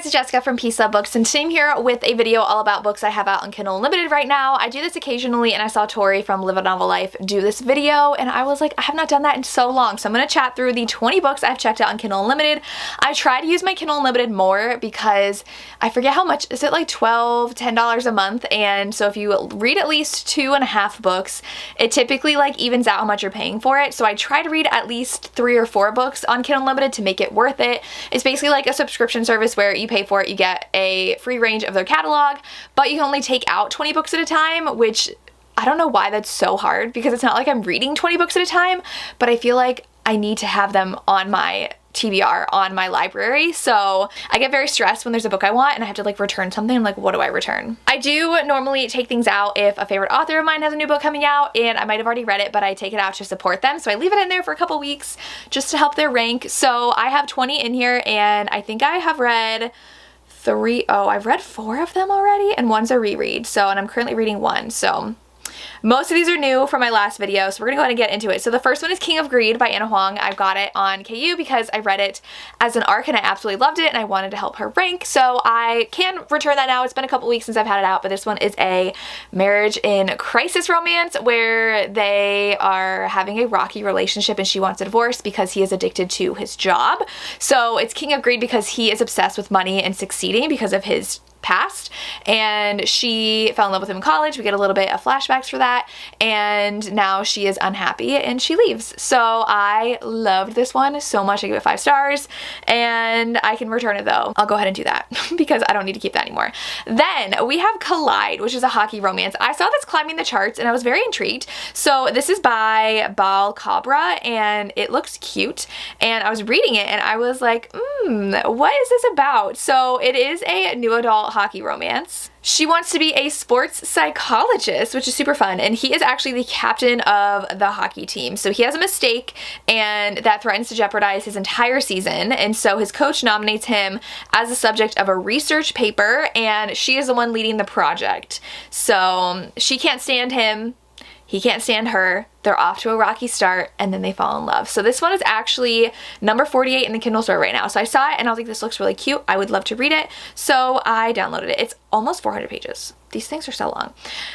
guys, it's Jessica from Peace Love Books, and today I'm here with a video all about books I have out on Kindle Unlimited right now. I do this occasionally, and I saw Tori from Live a Novel Life do this video, and I was like, I have not done that in so long, so I'm going to chat through the 20 books I've checked out on Kindle Unlimited. I try to use my Kindle Unlimited more because I forget how much, is it like $10 a month? And so if you read at least 2.5 books, it typically like evens out how much you're paying for it. So I try to read at least 3 or 4 books on Kindle Unlimited to make it worth it. It's basically like a subscription service where you pay for it, you get a free range of their catalog, but you can only take out 20 books at a time, which I don't know why that's so hard, because it's not like I'm reading 20 books at a time, but I feel like I need to have them on my TBR on my library. So I get very stressed when there's a book I want and I have to like return something. I'm like, what do I return? I do normally take things out if a favorite author of mine has a new book coming out and I might have already read it, but I take it out to support them. So I leave it in there for a couple weeks just to help their rank. So I have 20 in here, and I think I have read I've read 4 of them already, and one's a reread. So, and I'm currently reading one. So most of these are new from my last video, so we're gonna go ahead and get into it. So the first one is King of Greed by Anna Huang. I got it on KU because I read it as an ARC and I absolutely loved it and I wanted to help her rank. So I can return that now. It's been a couple weeks since I've had it out, but this one is a marriage in crisis romance where they are having a rocky relationship and she wants a divorce because he is addicted to his job. So it's King of Greed because he is obsessed with money and succeeding because of his past, and she fell in love with him in college. We get a little bit of flashbacks for that, and now she is unhappy and she leaves. So I loved this one so much. I give it 5 stars, and I can return it though. I'll go ahead and do that because I don't need to keep that anymore. Then we have Collide, which is a hockey romance. I saw this climbing the charts and I was very intrigued. So this is by Bal Cabra and it looks cute, and I was reading it and I was like, what is this about? So it is a new adult hockey romance. She wants to be a sports psychologist, which is super fun, and he is actually the captain of the hockey team. So he has a mistake and that threatens to jeopardize his entire season, and so his coach nominates him as the subject of a research paper, and she is the one leading the project. So she can't stand him, he can't stand her. They're off to a rocky start, and then they fall in love. So this one is actually number 48 in the Kindle store right now. So I saw it and I was like, this looks really cute. I would love to read it. So I downloaded it. It's almost 400 pages. These things are so long.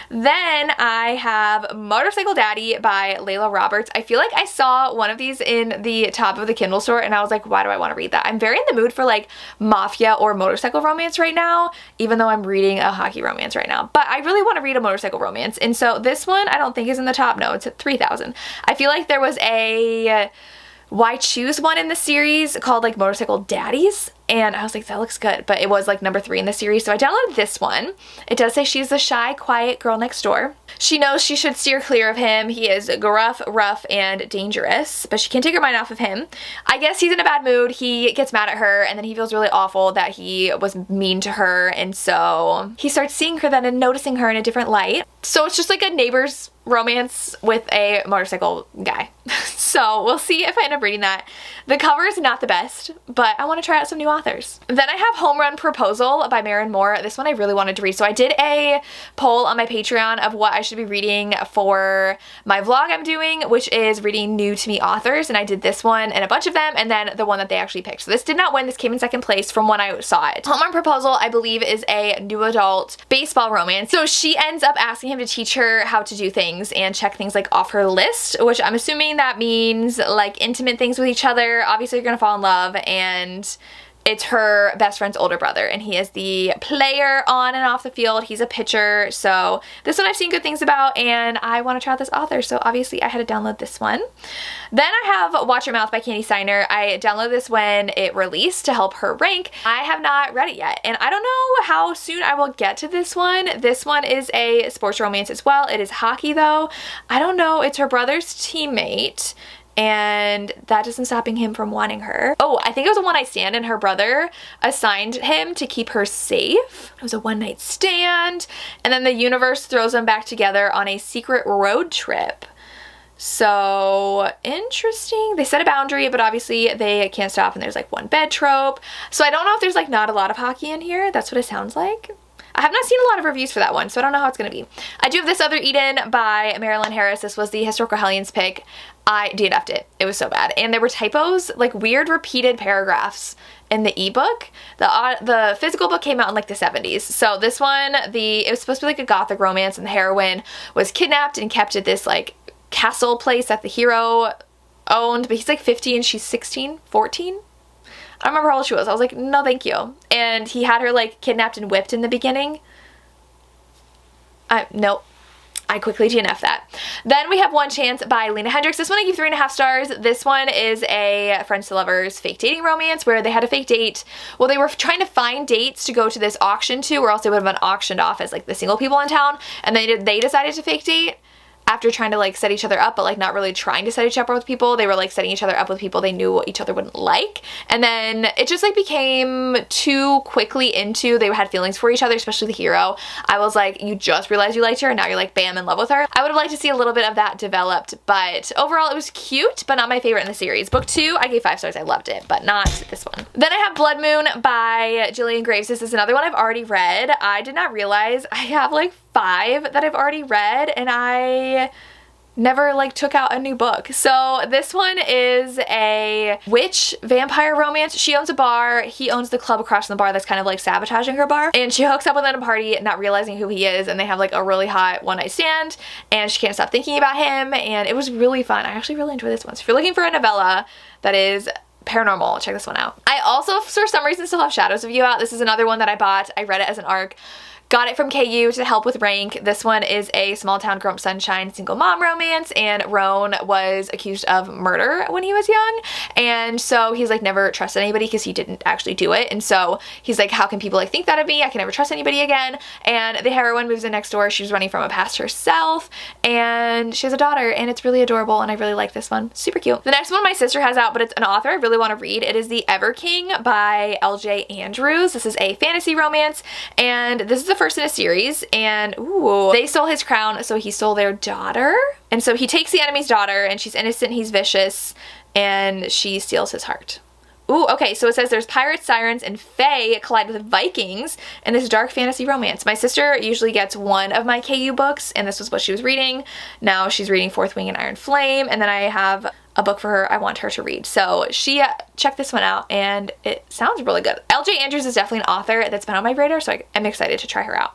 Then I have Motorcycle Daddy by Layla Roberts. I feel like I saw one of these in the top of the Kindle store and I was like, why do I want to read that? I'm very in the mood for like Mafia or motorcycle romance right now, even though I'm reading a hockey romance right now. But I really want to read a motorcycle romance. And so this one I don't think is in the top. No, it's at 3,000. I feel like there was a Why Choose one in the series called like Motorcycle Daddies, and I was like, that looks good, but it was like number 3 in the series. So I downloaded this one. It does say she's the shy, quiet girl next door. She knows she should steer clear of him. He is gruff, rough, and dangerous, but she can't take her mind off of him. I guess he's in a bad mood. He gets mad at her, and then he feels really awful that he was mean to her, and so he starts seeing her then and noticing her in a different light. So it's just like a neighbor's romance with a motorcycle guy. So we'll see if I end up reading that. The cover is not the best, but I want to try out some new authors. Then I have Home Run Proposal by Maren Moore. This one I really wanted to read. So I did a poll on my Patreon of what I should be reading for my vlog I'm doing, which is reading new to me authors, and I did this one and a bunch of them, and then the one that they actually picked. So this did not win. This came in 2nd place from when I saw it. Home Run Proposal, I believe, is a new adult baseball romance. So she ends up asking him to teach her how to do things and check things like off her list, which I'm assuming that means like intimate things with each other. Obviously you're gonna fall in love, and it's her best friend's older brother, and he is the player on and off the field. He's a pitcher. So this one I've seen good things about, and I want to try out this author, so obviously I had to download this one. Then I have Watch Your Mouth by Candy Steiner. I downloaded this when it released to help her rank. I have not read it yet, and I don't know how soon I will get to this one. This one is a sports romance as well. It is hockey though. I don't know. It's her brother's teammate, and that doesn't stopping him from wanting her. Oh, I think it was a one-night stand, and her brother assigned him to keep her safe. It was a one-night stand, and then the universe throws them back together on a secret road trip. So interesting. They set a boundary, but obviously they can't stop, and there's like one bed trope. So I don't know if there's like not a lot of hockey in here. That's what it sounds like. I have not seen a lot of reviews for that one, so I don't know how it's gonna be. I do have This Other Eden by Marilyn Harris. This was the Historical Hellions pick. I DNF'd it. It was so bad. And there were typos, like weird repeated paragraphs in the ebook. The physical book came out in like the 70s. So this one, it was supposed to be like a gothic romance, and the heroine was kidnapped and kept at this like castle place that the hero owned, but he's like 15, she's 16, 14. I don't remember how old she was. I was like, no thank you. And he had her like kidnapped and whipped in the beginning. Nope. I quickly DNF that. Then we have One Chance by Lena Hendricks. This one I give 3.5 stars. This one is a friends to lovers fake dating romance where they had a fake date. Well, they were trying to find dates to go to this auction to, or else they would have been auctioned off as like the single people in town. And they decided to fake date after trying to like set each other up, but like not really trying to set each other up with people. They were like setting each other up with people they knew each other wouldn't like. And then it just like became too quickly into they had feelings for each other, especially the hero. I was like, you just realized you liked her and now you're like bam in love with her. I would have liked to see a little bit of that developed, but overall it was cute, but not my favorite in the series. Book 2, I gave 5 stars. I loved it, but not this one. Then I have Blood Moon by Gillian Graves. This is another one I've already read. I did not realize I have like 5 that I've already read, and I never like took out a new book. So this one is a witch vampire romance. She owns a bar, he owns the club across from the bar that's kind of like sabotaging her bar, and she hooks up with him at a party not realizing who he is, and they have like a really hot one-night stand, and she can't stop thinking about him, and it was really fun. I actually really enjoyed this one. So if you're looking for a novella that is paranormal, check this one out. I also for some reason still have Shadows of You out. This is another one that I bought. I read it as an ARC. Got it from KU to help with rank. This one is a small town grown up sunshine single mom romance, and Roan was accused of murder when he was young, and so he's like never trusted anybody because he didn't actually do it, and so he's like, how can people like think that of me? I can never trust anybody again. And the heroine moves in next door. She's running from a past herself, and she has a daughter, and it's really adorable, and I really like this one. Super cute. The next one my sister has out, but it's an author I really want to read. It is The Ever King by LJ Andrews. This is a fantasy romance, and this is the first in a series, and ooh, they stole his crown, so he stole their daughter, and so he takes the enemy's daughter, and she's innocent, he's vicious, and she steals his heart. Ooh, okay, so it says there's pirates, sirens, and fae collide with Vikings in this dark fantasy romance. My sister usually gets one of my KU books, and this was what she was reading. Now she's reading Fourth Wing and Iron Flame, and then I have a book for her I want her to read. So she checked this one out, and it sounds really good. LJ Andrews is definitely an author that's been on my radar, so I'm excited to try her out.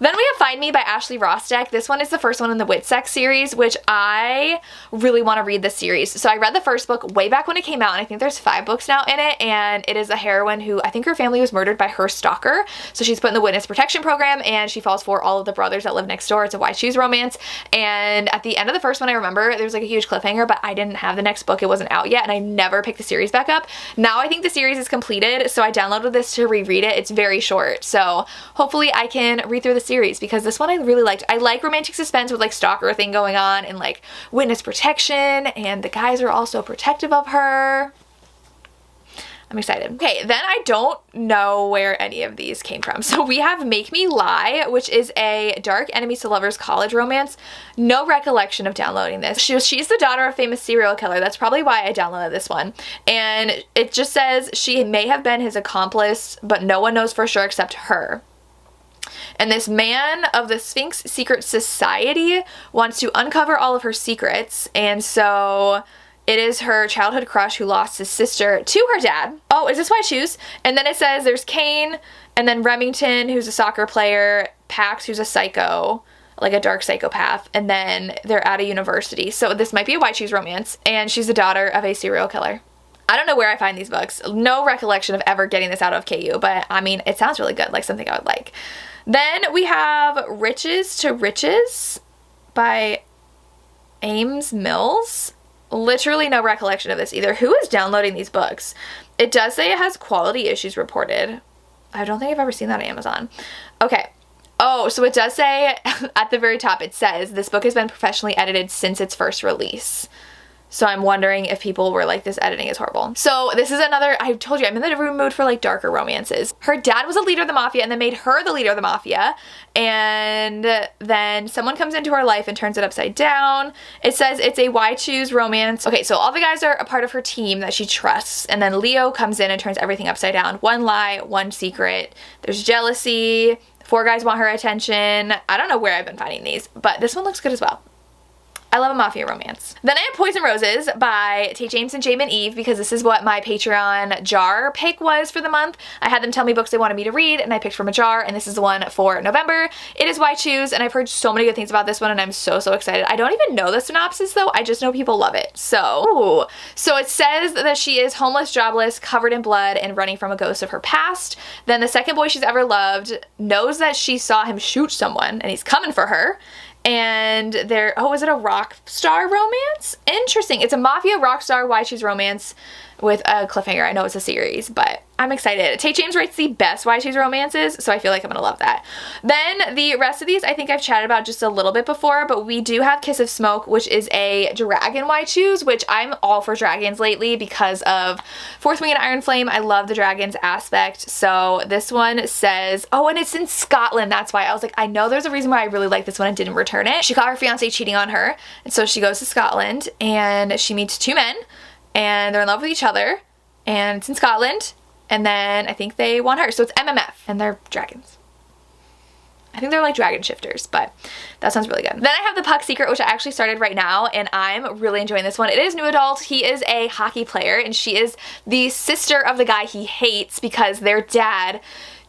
Then we have Find Me by Ashley Rostek. This one is the first one in the Witsex series, which I really want to read this series. So I read the first book way back when it came out, and I think there's 5 books now in it, and it is a heroine who, I think her family was murdered by her stalker, so she's put in the witness protection program, and she falls for all of the brothers that live next door. It's a Why Choose romance, and at the end of the first one, I remember there was like a huge cliffhanger, but I didn't have the next book. It wasn't out yet, and I never picked the series back up. Now I think the series is completed, so I downloaded this to reread it. It's very short, so hopefully I can read through the series, because this one I really liked. I like romantic suspense with like stalker thing going on and like witness protection, and the guys are also protective of her. I'm excited. Okay, then I don't know where any of these came from. So we have Make Me Lie, which is a dark enemies to lovers college romance. No recollection of downloading this. She's the daughter of a famous serial killer. That's probably why I downloaded this one. And it just says she may have been his accomplice, but no one knows for sure except her. And this man of the Sphinx Secret Society wants to uncover all of her secrets, and so it is her childhood crush who lost his sister to her dad. Oh, is this Why Choose? And then it says there's Kane, and then Remington, who's a soccer player, Pax, who's a psycho, like a dark psychopath, and then they're at a university. So this might be a Why Choose romance, and she's the daughter of a serial killer. I don't know where I find these books. No recollection of ever getting this out of KU, but I mean, it sounds really good, like something I would like. Then we have Riches to Riches by Ames Mills. Literally no recollection of this either. Who is downloading these books? It does say it has quality issues reported. I don't think I've ever seen that on Amazon. Okay. Oh, so it does say at the very top, it says this book has been professionally edited since its first release. So I'm wondering if people were like, this editing is horrible. So this is another, I told you, I'm in the mood for like darker romances. Her dad was a leader of the Mafia and then made her the leader of the Mafia. And then someone comes into her life and turns it upside down. It says it's a Why Choose romance. Okay, so all the guys are a part of her team that she trusts. And then Leo comes in and turns everything upside down. One lie, one secret. There's jealousy, Four Guys Want Her Attention. I don't know where I've been finding these, but this one looks good as well. I love a mafia romance. Then I have Poison Roses by Tate James and Jamin Eve, because this is what my Patreon jar pick was for the month. I had them tell me books they wanted me to read, and I picked from a jar, and this is the one for November. It is Why Choose, and I've heard so many good things about this one, and I'm so excited. I don't even know the synopsis though. I just know people love it. So it says that she is homeless, jobless, covered in blood, and running from a ghost of her past. Then the second boy she's ever loved knows that she saw him shoot someone, and he's coming for her. And is it a rock star romance? Interesting. It's a mafia rock star Why Choose romance with a cliffhanger. I know it's a series, but I'm excited. Tate James writes the best Why Choose romances, so I feel like I'm gonna love that. Then the rest of these I think I've chatted about just a little bit before, but we do have Kiss of Smoke, which is a dragon Why Choose, which I'm all for dragons lately because of Fourth Wing and Iron Flame. I love the dragons aspect. So this one says, oh, and it's in Scotland. That's why I was like, I know there's a reason why I really like this one and didn't return it. She caught her fiance cheating on her, and so she goes to Scotland and she meets two men, and they're in love with each other, and it's in Scotland, and then I think they want her. So it's MMF, and they're dragons. I think they're like dragon shifters, but that sounds really good. Then I have The Puck Secret, which I actually started right now, and I'm really enjoying this one. It is new adult. He is a hockey player, and she is the sister of the guy he hates because their dad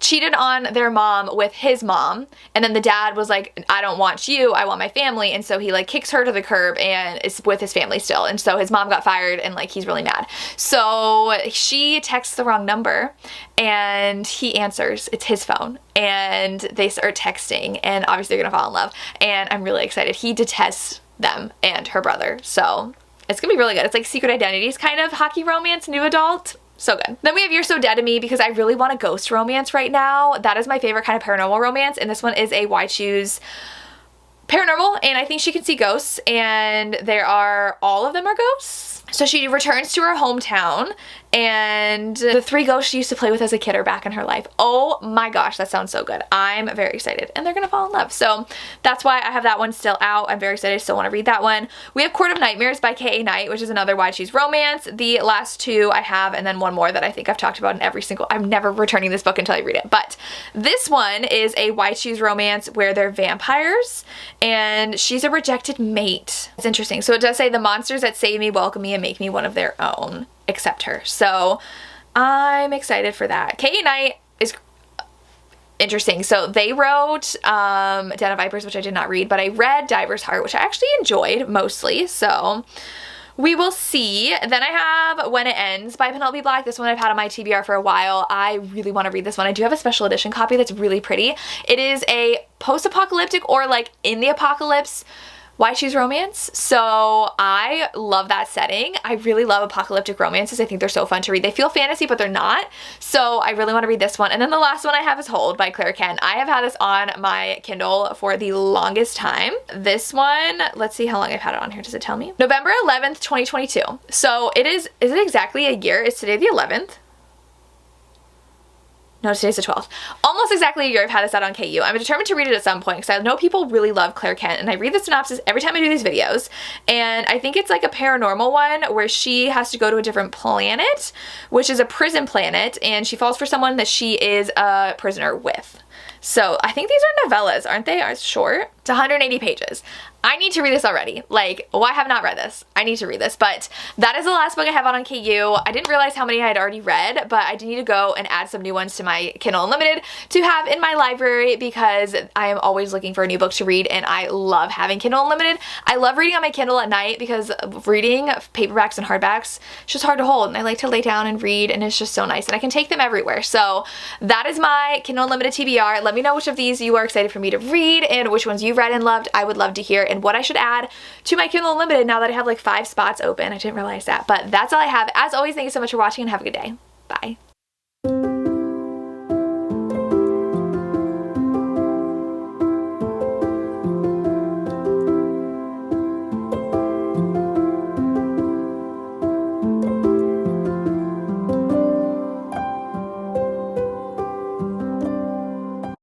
cheated on their mom with his mom, and then the dad was like, I don't want you, I want my family, and so he like kicks her to the curb and is with his family still, and so his mom got fired, and like he's really mad. So she texts the wrong number, and he answers. It's his phone, and they start texting, and obviously they're gonna fall in love, and I'm really excited. He detests them and her brother, so it's gonna be really good. It's like Secret Identities kind of hockey romance, new adult. So good. Then we have You're So Dead to Me, because I really want a ghost romance right now. That is my favorite kind of paranormal romance, and this one is a Why Choose paranormal, and I think she can see ghosts, and all of them are ghosts. So she returns to her hometown, and the three ghosts she used to play with as a kid are back in her life. Oh my gosh, that sounds so good. I'm very excited, and they're gonna fall in love. So that's why I have that one still out. I'm very excited. I still want to read that one. We have Court of Nightmares by K.A. Knight, which is another Why Choose romance. The last two I have, and then one more that I think I've talked about in every single, I'm never returning this book until I read it. But this one is a Why Choose romance where they're vampires, and she's a rejected mate. It's interesting. So it does say the monsters that save me, welcome me, and make me one of their own accept her. So I'm excited for that. K.A. Knight is interesting. So they wrote Den of Vipers, which I did not read, but I read Diver's Heart, which I actually enjoyed mostly. So we will see. Then I have When It Ends by Penelope Black. This one I've had on my TBR for a while. I really want to read this one. I do have a special edition copy that's really pretty. It is a post-apocalyptic or like in the apocalypse Why Choose romance. So I love that setting. I really love apocalyptic romances. I think they're so fun to read. They feel fantasy, but they're not. So I really want to read this one. And then the last one I have is Hold by Claire Ken. I have had this on my Kindle for the longest time. This one, let's see how long I've had it on here. Does it tell me? November 11th, 2022. So is it exactly a year? Is today the 11th? No, today's the 12th. Almost exactly a year I've had this out on KU. I'm determined to read it at some point because I know people really love Claire Kent, and I read the synopsis every time I do these videos, and I think it's like a paranormal one where she has to go to a different planet, which is a prison planet, and she falls for someone that she is a prisoner with. So I think these are novellas, aren't they? Are short? It's 180 pages. I need to read this already. Like, I have not read this. I need to read this, but that is the last book I have out on KU. I didn't realize how many I had already read, but I do need to go and add some new ones to my Kindle Unlimited to have in my library because I am always looking for a new book to read, and I love having Kindle Unlimited. I love reading on my Kindle at night because reading paperbacks and hardbacks, it's just hard to hold, and I like to lay down and read, and it's just so nice, and I can take them everywhere. So that is my Kindle Unlimited TBR. Let me know which of these you are excited for me to read and which ones you've read and loved. I would love to hear, and what I should add to my Kindle Unlimited now that I have like 5 spots open. I didn't realize that, but that's all I have. As always, thank you so much for watching and have a good day. Bye.